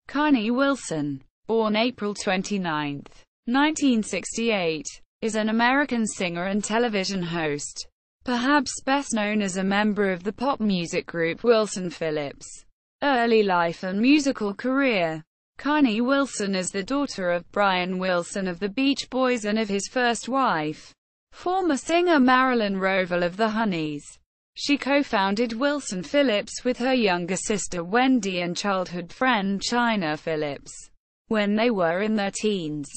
Carnie Wilson, born April 29, 1968, is an American singer and television host, perhaps best known as a member of the pop music group Wilson Phillips. Early life and musical career. Carnie Wilson is the daughter of Brian Wilson of the Beach Boys and of his first wife, former singer Marilyn Roval of the Honeys. She co-founded Wilson Phillips with her younger sister Wendy and childhood friend China Phillips when they were in their teens.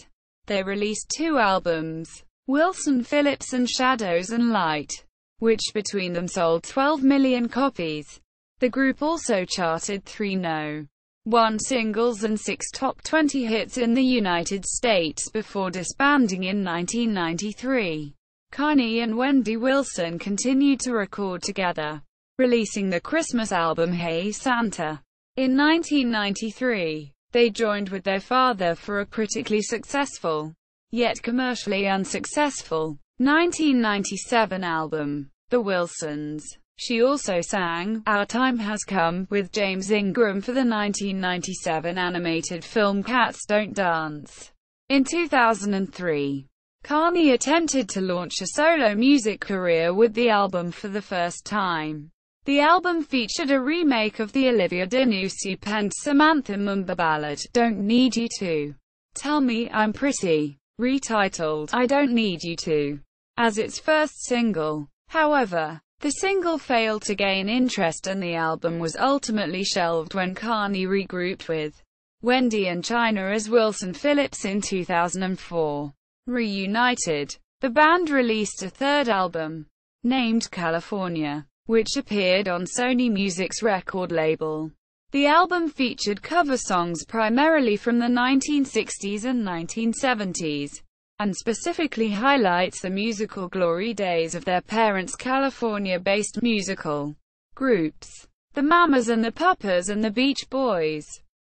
They released 2 albums, Wilson Phillips and Shadows and Light, which between them sold 12 million copies. The group also charted 3 No.1 singles and 6 top 20 hits in the United States before disbanding in 1993. Carnie and Wendy Wilson continued to record together, releasing the Christmas album Hey Santa. In 1993, they joined with their father for a critically successful, yet commercially unsuccessful, 1997 album, The Wilsons. She also sang Our Time Has Come with James Ingram for the 1997 animated film Cats Don't Dance. In 2003, Carnie attempted to launch a solo music career with the album for the first time. The album featured a remake of the Olivia Denucci penned Samantha Mumba ballad, Don't Need You To Tell Me I'm Pretty, retitled I Don't Need You To, as its first single. However, the single failed to gain interest and the album was ultimately shelved when Carnie regrouped with Wendy and China as Wilson Phillips in 2004. Reunited, the band released a 3rd album, named California, which appeared on Sony Music's record label. The album featured cover songs primarily from the 1960s and 1970s, and specifically highlights the musical glory days of their parents' California-based musical groups, the Mamas and the Papas and the Beach Boys.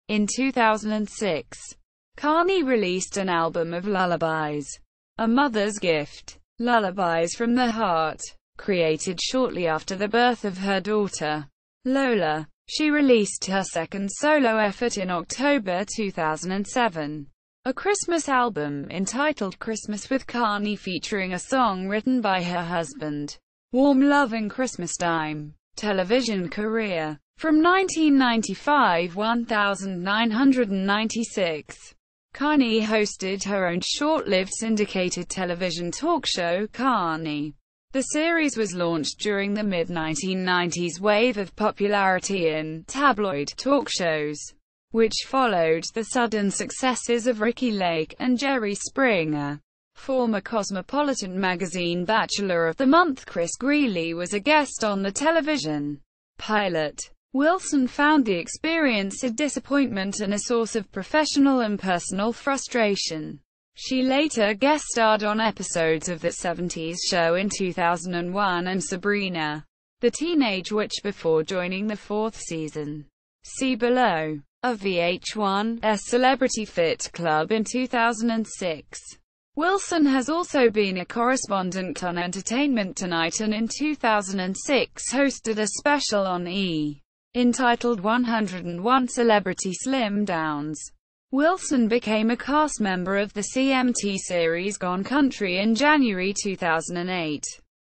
In 2006, Carnie released an album of lullabies, A Mother's Gift, Lullabies from the Heart, created shortly after the birth of her daughter, Lola. She released her 2nd solo effort in October 2007, a Christmas album entitled Christmas with Carnie featuring a song written by her husband. Warm Loving Christmas Time. Television career. From 1995 1996. Carnie hosted her own short-lived syndicated television talk show, Carnie. The series was launched during the mid-1990s wave of popularity in tabloid talk shows, which followed the sudden successes of Ricki Lake and Jerry Springer. Former Cosmopolitan magazine Bachelor of the Month Chris Greeley was a guest on the television pilot. Wilson found the experience a disappointment and a source of professional and personal frustration. She later guest-starred on episodes of The 70s Show in 2001 and Sabrina, the Teenage Witch before joining the 4th season. See below. Of VH1's Celebrity Fit Club in 2006. Wilson has also been a correspondent on Entertainment Tonight and in 2006 hosted a special on E! entitled 101 Celebrity Slim Downs. Wilson became a cast member of the CMT series Gone Country in January 2008.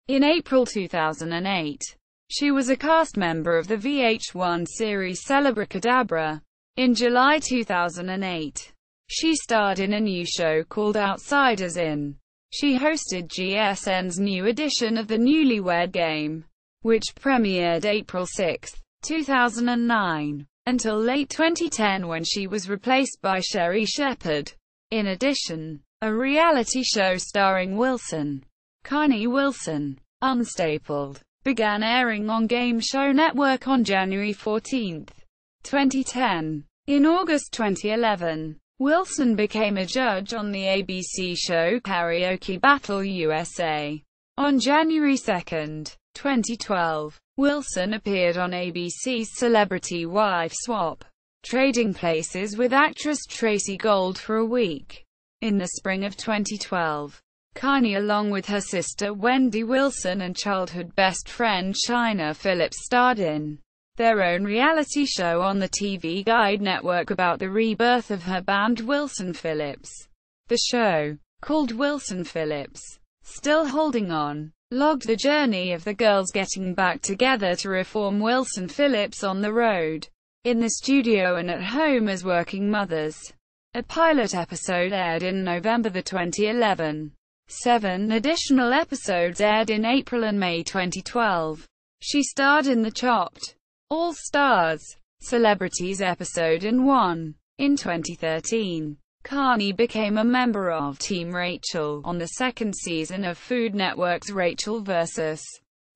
In April 2008, she was a cast member of the VH1 series Celebricadabra. In July 2008, she starred in a new show called Outsiders In. She hosted GSN's new edition of the Newlywed Game, which premiered April 6, 2009, until late 2010 when she was replaced by Sherri Shepherd. In addition, a reality show starring Wilson, Carnie Wilson, Unstapled, began airing on Game Show Network on January 14, 2010. In August 2011, Wilson became a judge on the ABC show Karaoke Battle USA. On January 2, 2012, Wilson appeared on ABC's Celebrity Wife Swap, trading places with actress Tracy Gold for a week. In the spring of 2012, Carnie along with her sister Wendy Wilson and childhood best friend China Phillips starred in their own reality show on the TV Guide network about the rebirth of her band Wilson Phillips. The show, called Wilson Phillips, Still Holding On, logged the journey of the girls getting back together to reform Wilson Phillips on the road, in the studio and at home as working mothers. A pilot episode aired in November 2011. 7 additional episodes aired in April and May 2012. She starred in the Chopped All Stars Celebrities episode in 1. In 2013, Carnie became a member of Team Rachel on the second season of Food Network's Rachel vs.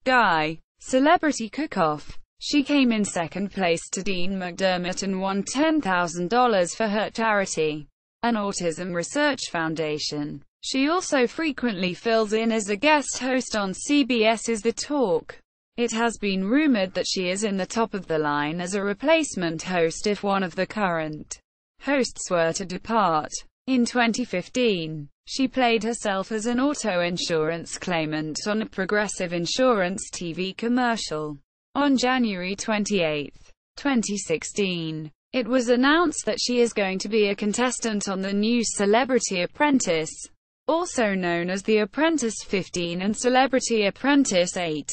Guy Celebrity Cook-Off. She came in second place to Dean McDermott and won $10,000 for her charity, an autism research foundation. She also frequently fills in as a guest host on CBS's The Talk. It has been rumored that she is in the top of the line as a replacement host if one of the current hosts were to depart. In 2015, she played herself as an auto insurance claimant on a Progressive Insurance TV commercial. On January 28, 2016, it was announced that she is going to be a contestant on the new Celebrity Apprentice, also known as The Apprentice 15 and Celebrity Apprentice 8.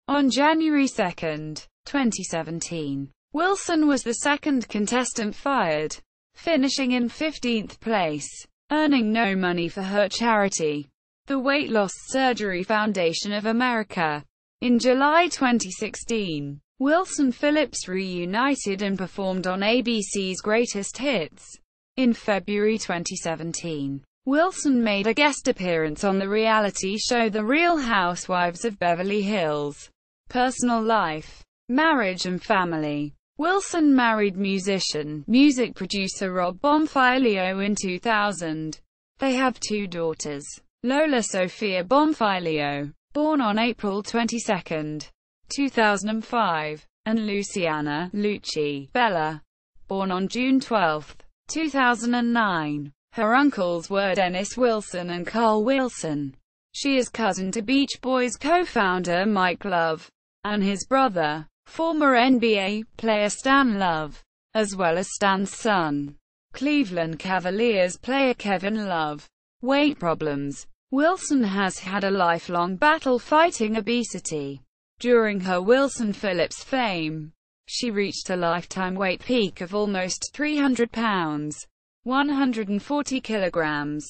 On January 2, 2017, Wilson was the second contestant fired, finishing in 15th place, earning no money for her charity, the Weight Loss Surgery Foundation of America. In July 2016, Wilson Phillips reunited and performed on ABC's Greatest Hits. In February 2017, Wilson made a guest appearance on the reality show The Real Housewives of Beverly Hills. Personal life, marriage and family. Wilson married musician, music producer Rob Bonfiglio in 2000. They have 2 daughters, Lola Sophia Bonfiglio, born on April 22, 2005, and Luciana Lucci Bella, born on June 12, 2009. Her uncles were Dennis Wilson and Carl Wilson. She is cousin to Beach Boys co-founder Mike Love, and his brother, former NBA player Stan Love, as well as Stan's son, Cleveland Cavaliers player Kevin Love. Weight problems. Wilson has had a lifelong battle fighting obesity. During her Wilson Phillips fame, she reached a lifetime weight peak of almost 300 pounds, 140 kilograms.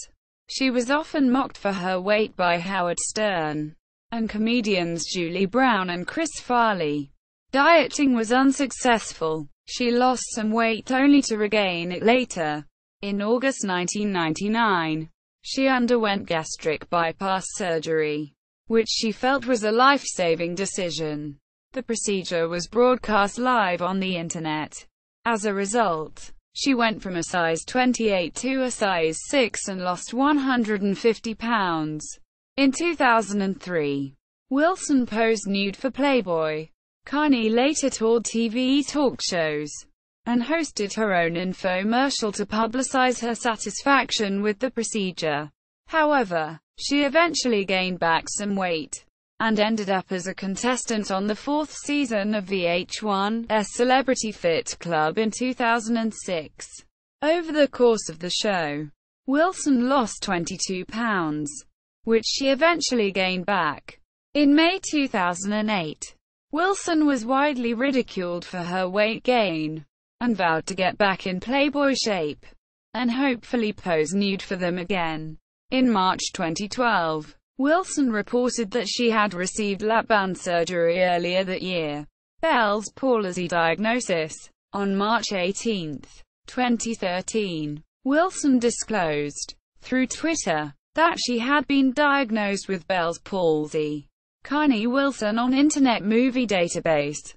She was often mocked for her weight by Howard Stern and comedians Julie Brown and Chris Farley. Dieting was unsuccessful. She lost some weight only to regain it later. In August 1999, she underwent gastric bypass surgery, which she felt was a life-saving decision. The procedure was broadcast live on the internet. As a result, she went from a size 28 to a size 6 and lost 150 pounds. In 2003, Wilson posed nude for Playboy. Carnie later toured TV talk shows and hosted her own infomercial to publicize her satisfaction with the procedure. However, she eventually gained back some weight and ended up as a contestant on the 4th season of VH1's Celebrity Fit Club in 2006. Over the course of the show, Wilson lost 22 pounds, which she eventually gained back. In May 2008, Wilson was widely ridiculed for her weight gain, and vowed to get back in Playboy shape, and hopefully pose nude for them again. In March 2012, Wilson reported that she had received lap band surgery earlier that year. Bell's palsy diagnosis. On March 18, 2013, Wilson disclosed, through Twitter, that she had been diagnosed with Bell's palsy. Carnie Wilson on Internet Movie Database.